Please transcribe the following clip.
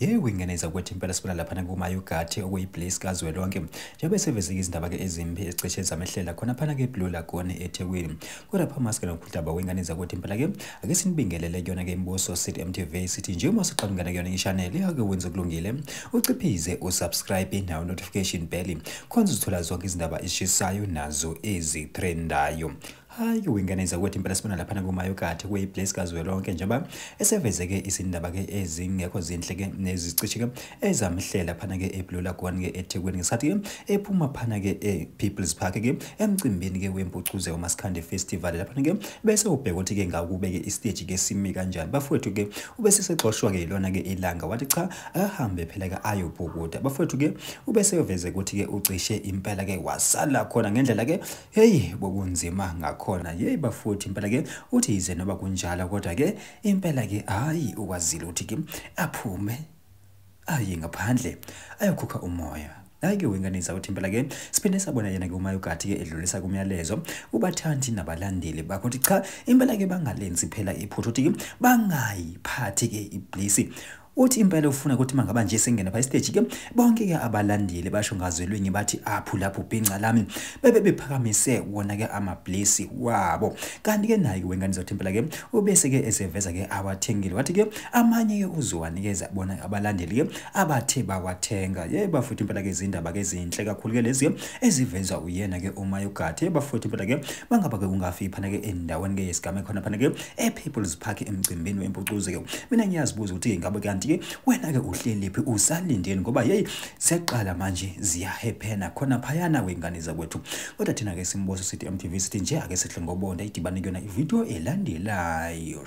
Wingeneza ukuthi impela sibona lapha kumayogati okuyiBliss kazwelonke njengoba sevezike izindaba ke ezimbi ezicishe zamehlela khona phana ke Blue Lagoon eThekwini. Kodwa phamaske nokuhlaba wenganeza ukuthi impela ke ake sinibingelele kuyona ke imbuso City MTV sithi nje uma siqhubekana kuyona i-channel ake wenze kulungile uciphize usubscribe nayo notification bell khonza uzithola zonke izindaba ezishisayo nazo ezitrendayo. Hayi winganeza ukuthi impela sibona lapha kumayogati kuyiBliss kazwelonke njengoba esevezeke izindaba ke ezingekho zinhle ke nezicishe ke ezamhlela phana ke eBlue Lagoon ke eThekwini ngesathi ke ephuma phana ke ePeople's Park ke emcimbini ke wempucuze uMaskandi Festival lapha ke bese ubheka ukuthi ke ngakubeke istage ke simi kanjani bafowethu ke ubese sexoshwa ke ilona ke ilanga wathi cha ahambe phela ke ayobhukuda bafowethu ke ubese yoveze ukuthi ke ucishe impela ke wasala khona ngendlela ke hey bokunzima khona bafowethu impela ke uthi ize noba kunjalo kodwa ke impela ke hayi ukwazile ukuthi ke aphume ayi ngaphandle ayokhukha umoya. Hayi ke winganisa ukuthi impela ke siphinde sabona yena ke umayogati ke edlulisa kumyalezo ubathandi nabalandeli bakho ukuthi cha impela ke bangalenzi phela iphuthu ukuthi ke bangayiphathi ke iBliss uthi impela ufuna ukuthi mangaba nje sengena pha stage ke bonke ke abalandeli basho ngazwelweni bathi aphu lapho ubhinca lami bebe bephakamise wona ke amaBliss wabo kanti ke nayi wenganisa ukuthi impela ke ubese ke eseveza ke awathengile wathi ke amanye ke uzowanikeza bona abalandeli ke abathe bawathenga bafuthi impela ke izindaba ke ezinhle kakhulu ke lezi eziveza uyena ke umayogati bafuthi impela ke bangaba ke ungafiki phana ke endaweni ke yesigame khona phana ke ePeople's Park emcimbini wempucuze ke mina ngiyazibuza ukuthi ngabe kanti ke wena ke uhlelephi usalindeni ngoba seqala manje ziyahephena khona phayana wenganiza kwethu kodwa thina ke simbozo City MTV sithi nje ake sihle ngobonda idibane kuyona ivideo elandelayo.